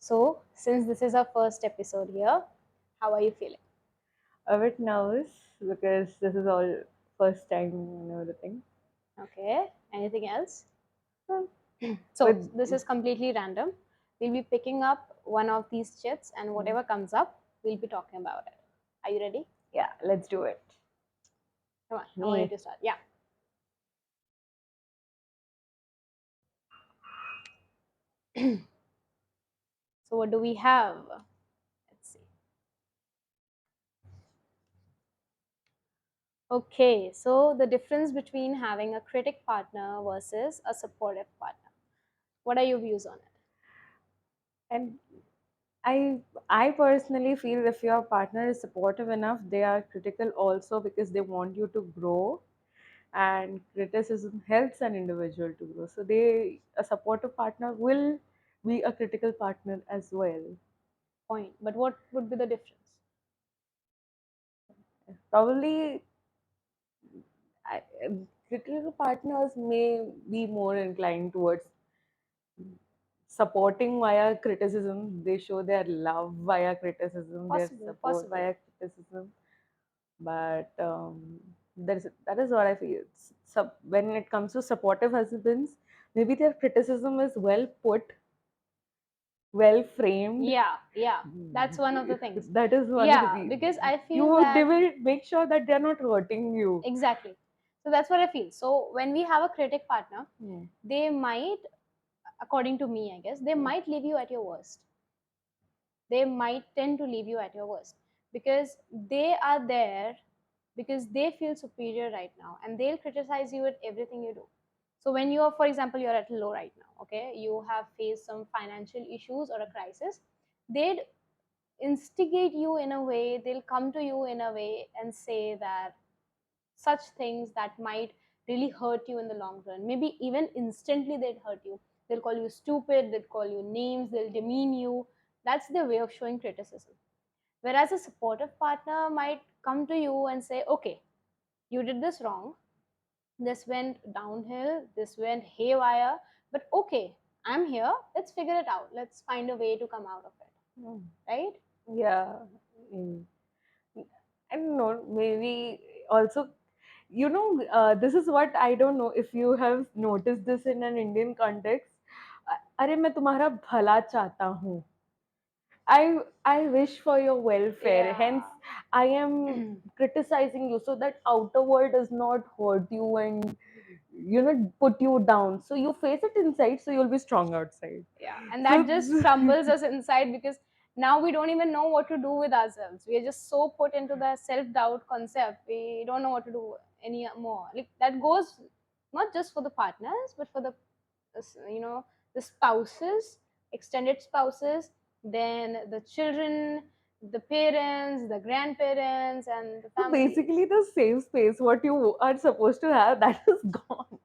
So, since this is our first episode here, how are you feeling? A bit nervous because this is all first time and everything. Okay, anything else? Well, So, with this is completely random. We'll be picking up one of these chits, and whatever comes up, we'll be talking about it. Are you ready? yeah, let's do it. Come on, I want you Me. to start. Yeah. So, what do we have? Let's see. Okay, so the difference between having a critic partner versus a supportive partner. What are your views on it? And I I personally feel if your partner is supportive enough, they are critical also because they want you to grow, and criticism helps an individual to grow. So a supportive partner will be a critical partner as well. Point. But what would be the difference? Probably critical partners may be more inclined towards supporting via criticism. They show their love via criticism, their Possible, support possible. via criticism. But that is what I feel. When it comes to supportive husbands, maybe their criticism is well put, well framed. Yeah, yeah. That's one of the things. That is one of Yeah, the because I feel you. They that will make sure that they are not hurting you. exactly. So that's what I feel. So when we have a critic partner, Hmm. they might, according to me, I guess, they Hmm. might leave you at your worst. They might tend to leave you at your worst because they are there because they feel superior right now and they'll criticize you with everything you do. So when you're, for example, you're at low right now, okay, you have faced some financial issues or a crisis, they'd instigate you in a way, they'll come to you in a way and say that such things that might really hurt you in the long run. Maybe even instantly they'd hurt you. They'll call you stupid, they'll call you names, they'll demean you. That's their way of showing criticism. Whereas a supportive partner might come to you and say, okay, you did this wrong. This went downhill, this went haywire, but okay, I'm here. Let's figure it out. Let's find a way to come out of it. Hmm. Right? Yeah. Mm. I don't know, maybe also, this is what I don't know if you have noticed this in an Indian context. अरे मैं तुम्हारा भला चाहता हूँ. I wish for your welfare. Hence, Yeah. I am criticizing you so that outer world does not hurt you and put you down. So you face it inside, so you'll be strong outside. Yeah, and So that just crumbles us inside because now we don't even know what to do with ourselves. We are just so put into the self doubt concept. We don't know what to do anymore. Like that goes not just for the partners, but for the you know the spouses, extended spouses, then the children, the parents, the grandparents, and the So families. basically, the safe space, what you are supposed to have, that is gone.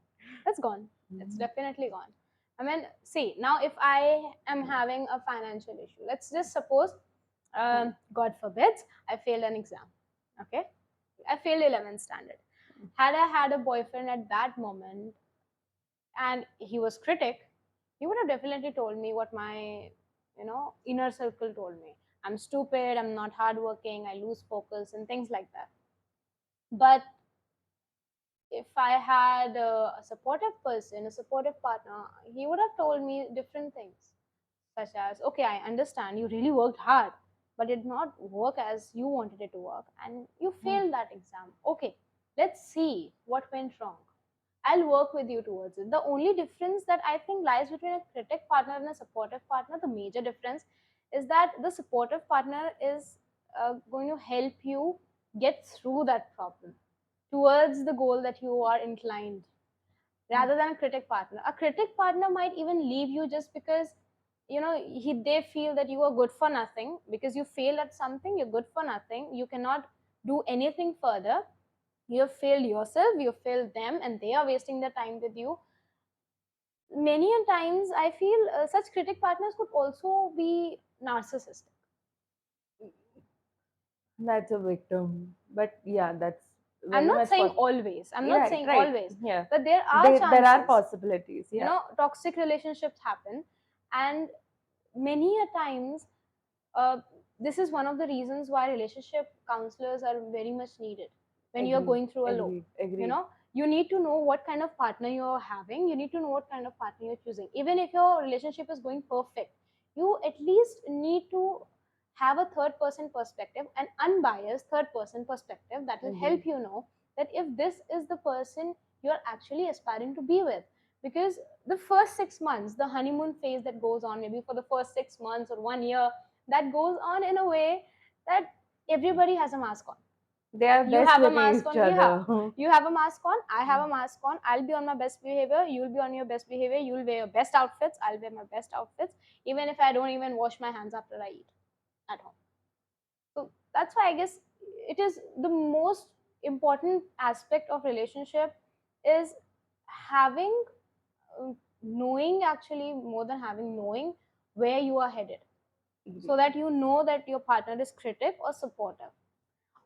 That's gone. It's definitely gone. I mean, see, now if I am having a financial issue, let's just suppose, God forbid, I failed an exam. Okay? I failed 11th standard. Had I had a boyfriend at that moment and he was critic, he would have definitely told me what my, inner circle told me. I'm stupid, I'm not hardworking, I lose focus, and things like that. But if I had a supportive person, a supportive partner, he would have told me different things, such as, okay, I understand you really worked hard, but it did not work as you wanted it to work, and you failed that exam. Okay, let's see what went wrong. I'll work with you towards it. The only difference that I think lies between a critic partner and a supportive partner, the major difference, is that the supportive partner is going to help you get through that problem towards the goal that you are inclined, rather than a critic partner. A critic partner might even leave you just because they feel that you are good for nothing because you fail at something. You're good for nothing, you cannot do anything further, you have failed yourself, you have failed them, and they are wasting their time with you. Many a times I feel such critic partners could also be narcissistic. That's a victim. But yeah, that's I'm very not much saying possible. always, I'm not Right, saying right. always, Yeah. but there are There are chances. possibilities. Yeah. Toxic relationships happen, and many a times, uh, this is one of the reasons why relationship counselors are very much needed when you're Agreed, going through a low. agreed, You agreed. know, you need to know what kind of partner you're having, you need to know what kind of partner you're choosing. Even if your relationship is going perfect, you at least need to have a third person perspective, an unbiased third person perspective that will help Agreed. you know that if this is the person you're actually aspiring to be with. Because the first 6 months, the honeymoon phase that goes on maybe for the first 6 months or 1 year, that goes on in a way that everybody has a mask on. They are You best have a with mask each on, yeah. other. You have a mask on, I have a mask on. I'll be on my best behavior, you'll be on your best behavior. You'll wear your best outfits, I'll wear my best outfits, even if I don't even wash my hands after I eat at home. So that's why I guess it is the most important aspect of relationship is having, uh, knowing, actually more than having, knowing where you are headed, so Agreed. that you know that your partner is critic or supportive.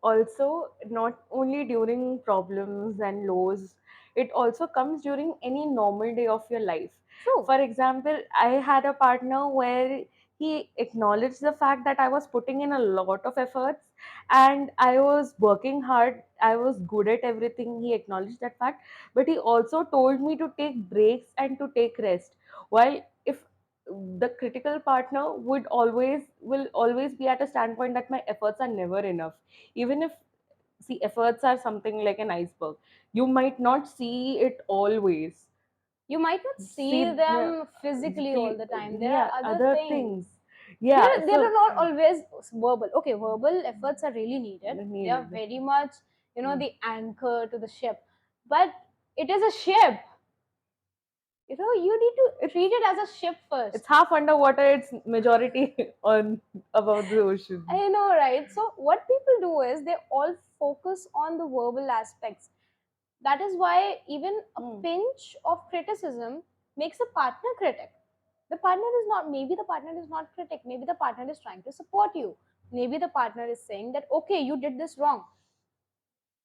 Also, not only during problems and lows, it also comes during any normal day of your life. True. For example, I had a partner where he acknowledged the fact that I was putting in a lot of efforts and I was working hard, I was good at everything. He acknowledged that fact, but he also told me to take breaks and to take rest. While if the critical partner will always be at a standpoint that my efforts are never enough, even if, see, efforts are something like an iceberg, you might not see it always. You might not see See, them physically all see, the time. There are yeah, other other things. things. Yeah, They're so not always verbal. Okay, verbal efforts are really needed. They are needed. very much, Mm. the anchor to the ship. But it is a ship. You need to it's treat it as a ship first. it's half underwater, it's majority on above the ocean. I know, right? So what people do is they all focus on the verbal aspects. That is why even a Mm. pinch of criticism makes a partner critic. The partner is not, maybe the partner is not critic, maybe the partner is trying to support you. Maybe the partner is saying that, okay, you did this wrong.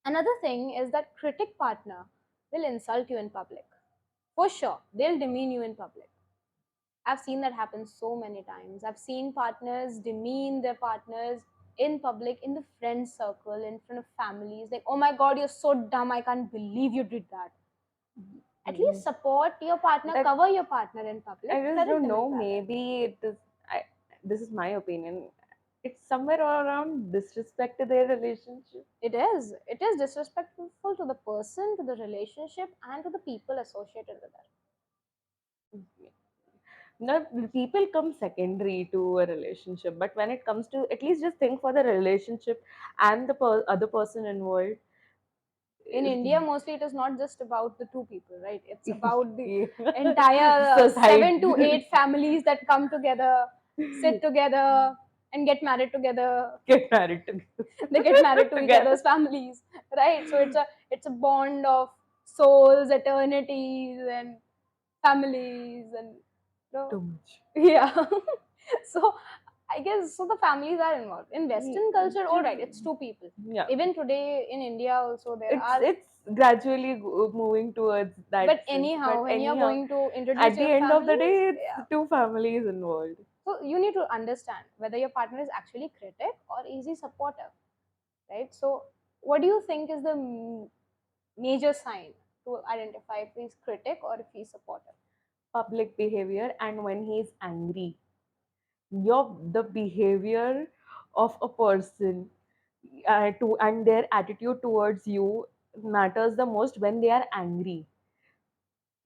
Another thing is that critic partner will insult you in public. For sure, they'll demean you in public. I've seen that happen so many times. I've seen partners demean their partners in public, in the friend circle, in front of families. Like, oh my god, you're so dumb. I can't believe you did that. At least Mm. support your partner, That, cover your partner in I public, just credit don't them in know. private. Maybe it is. This is my opinion. It's somewhere around disrespect to their relationship. It is disrespectful to the person, to the relationship, and to the people associated with it. No, people come secondary to a relationship, but when it comes to, at least just think for the relationship and the other person involved. In India, mostly it is not just about the two people, right? It's about the Yeah. entire seven to Society. eight families that come together, sit together, and get married together. Get married They get married to each together. other's families, right? So it's a bond of souls, eternities, and families, and Too much. yeah. So I guess so the families are involved. In Ye- Western culture, all Just, right, it's two people. yeah. Even today in India also there It's are. it's gradually moving towards that But sense. But anyhow, when you're anyhow, going to introduce at the your end of the families, day, yeah. it's two families involved. So you need to understand whether your partner is actually critic or is he supportive, right? So what do you think is the major sign to identify if he's critic or if he's supportive? Public behavior, and when he's angry, your the behavior of a person, to and their attitude towards you matters the most when they are angry,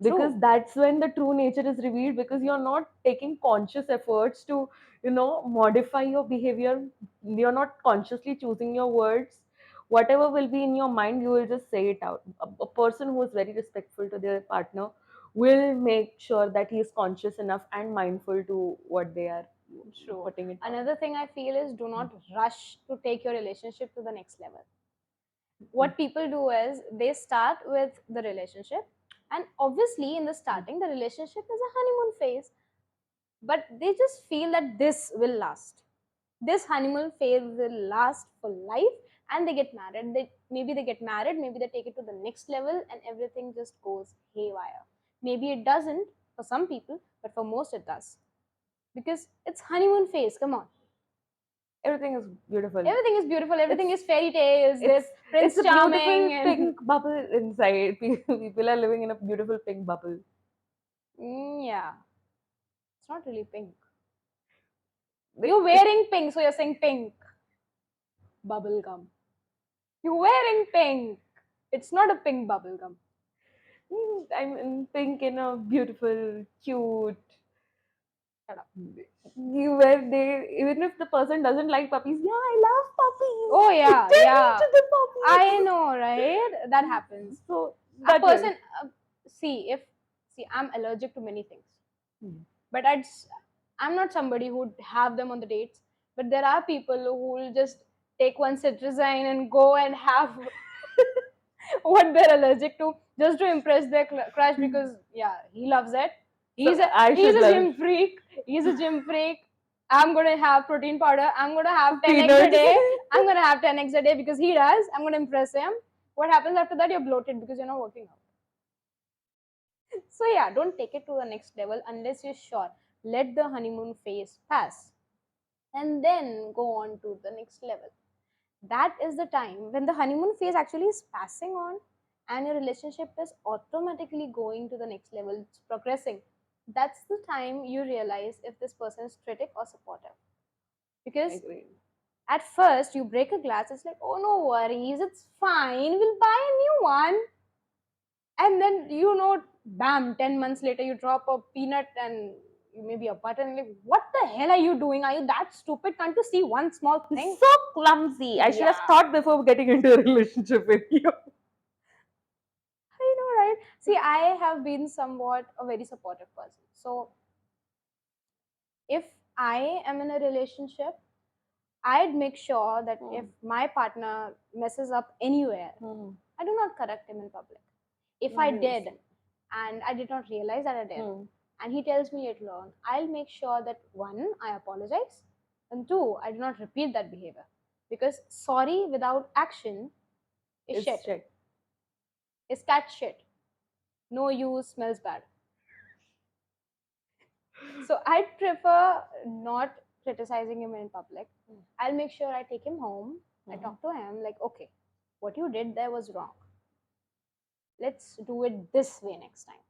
because True. that's when the true nature is revealed, because you're not taking conscious efforts to modify your behavior. You're not consciously choosing your words. Whatever will be in your mind, you will just say it out. A person who is very respectful to their partner will make sure that he is conscious enough and mindful to what they are True. putting it out. Another thing I feel is do not rush to take your relationship to the next level. What people do is they start with the relationship, and obviously in the starting the relationship is a honeymoon phase, but they just feel that this honeymoon phase will last for life, and they get married. They get married, maybe they take it to the next level, and everything just goes haywire. Maybe it doesn't for some people, but for most it does. because it's honeymoon phase. Come on, Everything is beautiful. everything is beautiful. Everything It's is fairy tales. There's it's it's Prince a beautiful Charming, and pink bubble inside. People are living in a beautiful pink bubble. yeah, it's not really pink. You're It's wearing pink, so you're saying pink bubble gum. You're wearing pink. It's not a pink bubble gum. I'm in pink in a beautiful, cute. Shut up. Where they, even if the person doesn't like puppies, yeah, I love Oh puppies. yeah, Take me yeah. to the I puppies. know, right? That happens. So A that way. person, see, if see, I'm allergic to many things, Hmm. but I'm not somebody who'd have them on the dates. But there are people who will just take one cetirizine and go and have what they're allergic to just to impress their crush because yeah, he loves it. So He's a I he's should a love gym freak. He's a gym freak. I'm gonna have protein powder. I'm gonna have 10 eggs a peanuts. day. I'm gonna have 10 eggs a day because he does. I'm gonna impress him. What happens after that? You're bloated because you're not working out. So yeah, don't take it to the next level unless you're sure. Let the honeymoon phase pass and then go on to the next level. That is the time when the honeymoon phase actually is passing on and your relationship is automatically going to the next level, it's progressing. That's the time you realize if this person is critic or supportive. Because Agreed. at first you break a glass, it's like, oh no worries, it's fine, we'll buy a new one. And then bam, 10 months later you drop a peanut and maybe a button, like what the hell are you doing? Are you that stupid? Can't you see one small thing? So clumsy. I should have Yeah, thought before getting into a relationship with you. I know, right? See, I have been somewhat a very supportive person. So if I am in a relationship, I'd make sure that if my partner messes up anywhere, Hmm. I do not correct him in public. If I did Obviously. and I did not realize that I did, Hmm. and he tells me later on, I'll make sure that one, I apologize, and two, I do not repeat that behavior. Because sorry without action is It's shit, shit. is cat shit. No use, smells bad. So I'd prefer not criticizing him in public. I'll make sure I take him home. I Hmm. talk to him like, okay, what you did there was wrong. Let's do it this way next time.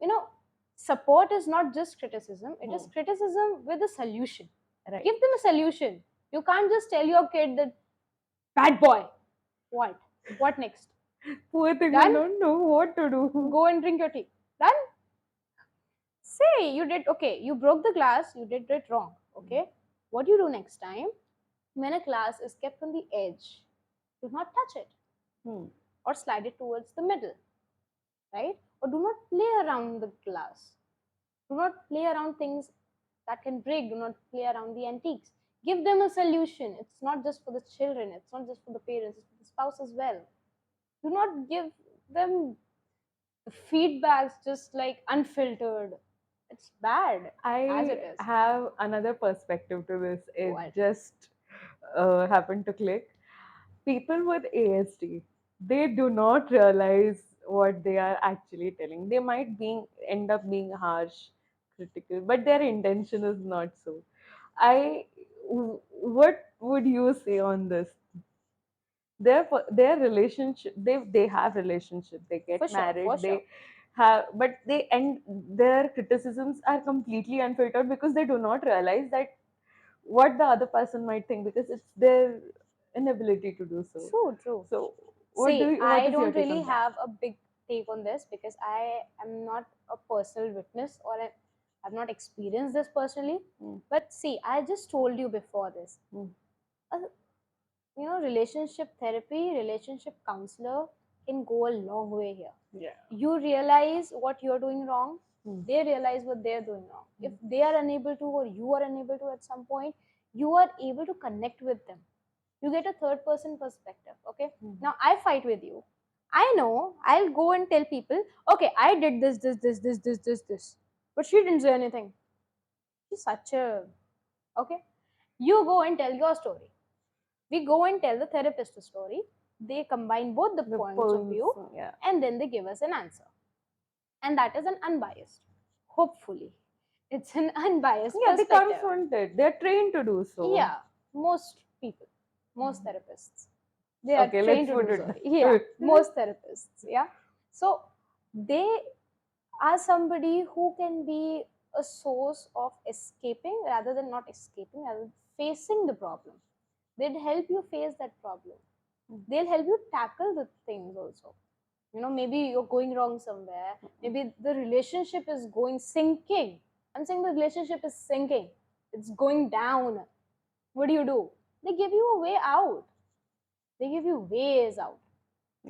You know, support is not just criticism, it is Hmm. criticism with a solution. Right. Give them a solution. You can't just tell your kid that, bad boy. What? What next? Poor thing, I Done? don't know what to do. Go and drink your tea. Done? Say you did, okay, you broke the glass, you did it wrong. Okay. What do you do next time? When a glass is kept on the edge, do not touch it Hmm. or slide it towards the middle, right? Or do not play around the glass. Do not play around things that can break. Do not play around the antiques. Give them a solution. It's not just for the children, it's not just for the parents, it's for the spouse as well. Do not give them feedbacks just like unfiltered. It's bad as I it is. have another perspective to this. It What? just happened to click. People with ASD, they do not realize what they are actually telling. They might end up being harsh, critical, but their intention is not so. What would you say on this? Their relationship, they have relationship, they For get sure, for married, sure. they have, but they end, their criticisms are completely unfiltered because they do not realize that what the other person might think, because it's their inability to do so. True, true. So See, what I is your don't take really on that? have a big take on this because I am not a personal witness or I've not experienced this personally. Mm, But see, I just told you before this. mm, Uh, relationship therapy, relationship counselor can go a long way here. yeah. You realize what you're doing wrong, Mm, they realize what they're doing wrong. If mm, they are unable to, or you are unable to at some point, you are able to connect with them. You get a third person perspective. Okay, mm. now I fight with you. I know I'll go and tell people, okay, I did this, but she didn't say anything. She's such a, okay. You go and tell your story. We go and tell the therapist a story. They combine both the The points of points, view yeah. and then they give us an answer. And that is an unbiased. Hopefully. It's an unbiased Yeah, they perspective. confront it. They're trained to do so. Yeah, most people, most therapists, they are Okay, let's trained to put do it so. that Yeah, way. most therapists. Yeah, so they are somebody who can be a source of escaping rather than not escaping, rather than facing the problem. They'd help you face that problem. They'll help you tackle the things also. Maybe you're going wrong somewhere. Maybe the relationship is going sinking. I'm saying the relationship is sinking. It's going down. What do? They give you a way out. They give you ways out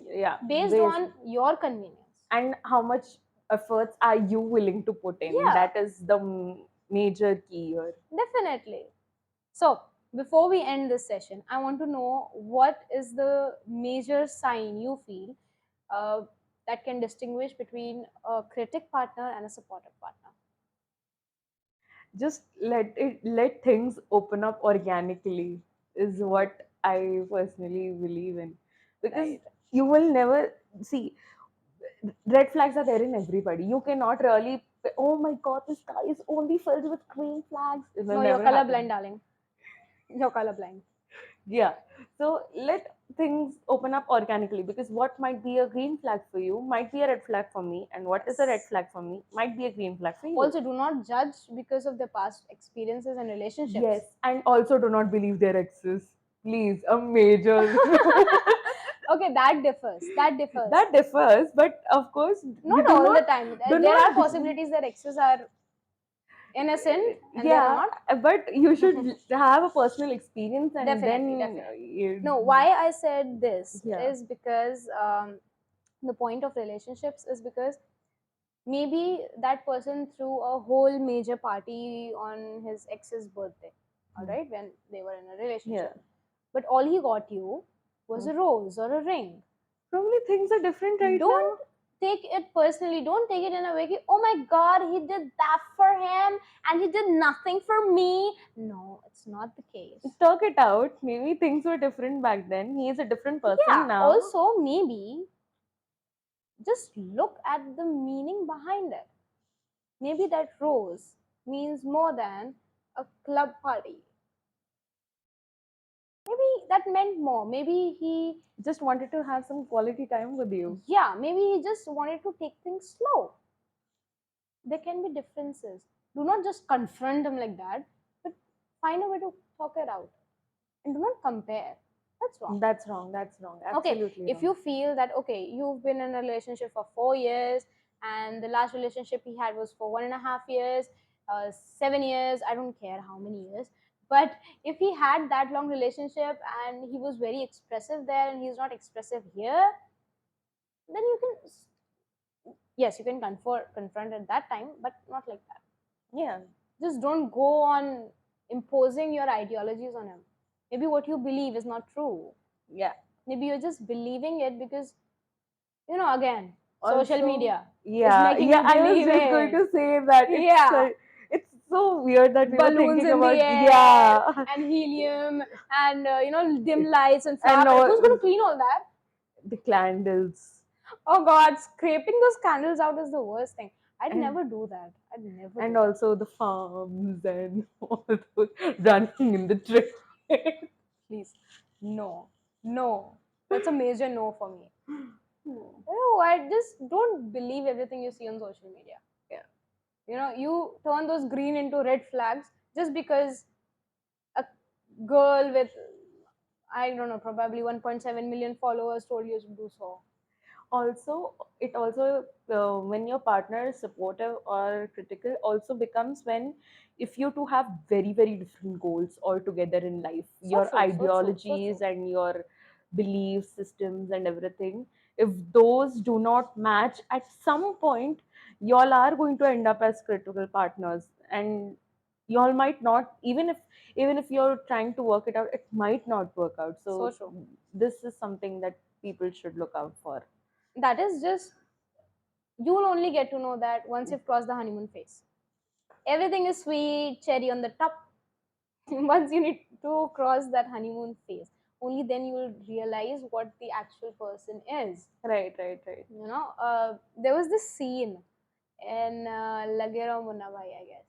Yeah, based ways. on your convenience. And how much efforts are you willing to put in? Yeah, That is the major key here. definitely. So, before we end this session, I want to know what is the major sign you feel uh, that can distinguish between a critic partner and a supportive partner. Just let things open up organically is what I personally believe in, because Right. you will never see, red flags are there in everybody. You cannot really, oh my god, this guy is only filled with green flags. It will No, you're never colorblind, happen. darling. You're colorblind. Yeah. So let things open up organically, because what might be a green flag for you might be a red flag for me, and what is a red Yes. flag for me might be a green flag for you. Also, do not judge because of their past experiences and Yes, relationships. and also do not believe their exes. Please, a major. Okay, that differs. That differs. That differs, but of course, you Not do all not the time. do There are not possibilities that exes are innocent and they're yeah, not. but you should have a personal experience, and Definitely, then definitely. you, No, why I said this yeah. is because the point of relationships is because maybe that person threw a whole major party on his ex's birthday, all right, when they were in a Yeah, relationship. But all he got you was a rose or a ring. probably things are different right now. Don't take it personally. Don't take it in a way that, oh my god, he did that for him and he did nothing for me. No, it's not the case. Talk it out. Maybe things were different back then. He is a different person Yeah, now. also, maybe just look at the meaning behind it. Maybe that rose means more than a club party. Maybe that meant more. Maybe he, Just wanted to have some quality time with you. yeah, maybe he just wanted to take things slow. There can be differences. Do not just confront them like that, but find a way to talk it out. And do not compare. That's wrong. That's wrong. That's wrong. Okay, Absolutely if wrong. you feel that, okay, you've been in a relationship for 4 years and the last relationship he had was for 1.5 years, 7 years, I don't care how many years, but if he had that long relationship and he was very expressive there and he's not expressive here, then you can, yes, you can confront at that time, but not like that. Yeah. Just don't go on imposing your ideologies on him. Maybe what you believe is not true. Yeah. Maybe you're just believing it because, again, social Also, media is yeah, making yeah. you I was believe just going it. to say that Yeah, it's so weird that we were balloons thinking in the about, air yeah, and helium and dim lights and and flowers. Who's going all to clean all that? the candles Oh God, scraping those candles out is the worst thing. I'd and never do that. I'd never do and that. also the farms and all those running in the train. Please, no, no. That's a major no for me. I just don't believe everything you see on social media. Yeah. You turn those green into red flags just because a girl with, I don't know, probably 1.7 million followers told you to do so. Also, it also when your partner is supportive or critical also becomes when, if you two have very different goals altogether in life, So your true, so true, so ideologies true. and your belief systems and everything, if those do not match at some point, y'all are going to end up as critical partners, and y'all might not, even if you're trying to work it out, it might not work out. So So true. this is something that people should look out for. That is just, you'll only get to know that once you've crossed the honeymoon phase. Everything is sweet, cherry on the top. Once you need to cross that honeymoon phase, only then you will realize what the actual person is. Right, right, right. There was this scene in Lagero Munnabai, I guess.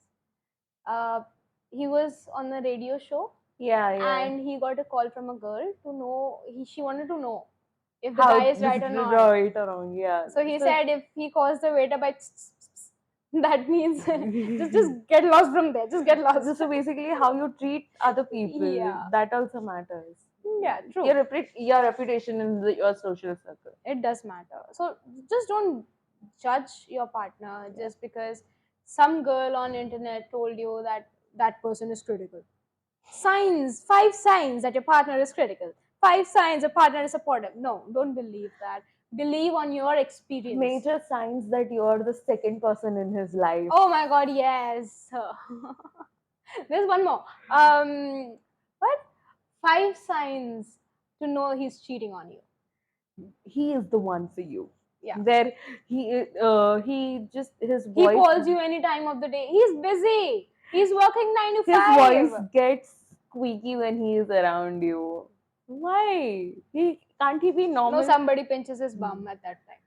uh, he was on a radio show, Yeah, yeah. and he got a call from a girl to know, she wanted to know if the How guy is this right or is not. right or wrong? Yeah. So he So said if he calls the waiter by that means just get lost from there. Just get lost. so basically, how you treat other people, Yeah. that also matters. Yeah, true. Your reputation in your social circle. It does matter. So just don't judge your partner Yeah. just because some girl on internet told you that that person is critical. Signs, 5 signs that your partner is critical. 5 signs your partner is supportive. No, don't believe that. Believe on your experience. Major signs that you're the second person in his life. Oh my god, yes. There's one more. What? 5 signs to know he's cheating on you. He is the one for you. Yeah. There, he just his He voice, calls you any time of the day. He's busy. He's working 9 to his voice 5. gets squeaky when he is around you. Why? Can't he be No, normal? somebody pinches his bum at that time.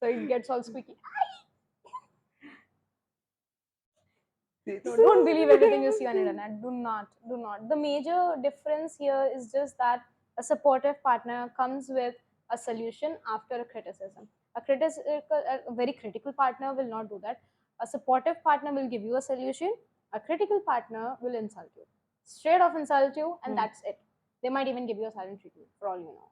So it gets all squeaky. No, don't believe everything you see on internet. Do not. Do not. The major difference here is just that a supportive partner comes with a solution after a criticism. A very critical partner will not do that. A supportive partner will give you a solution. A critical partner will insult you. Straight off insult you, and Hmm. that's it. They might even give you a silent treatment for all you know.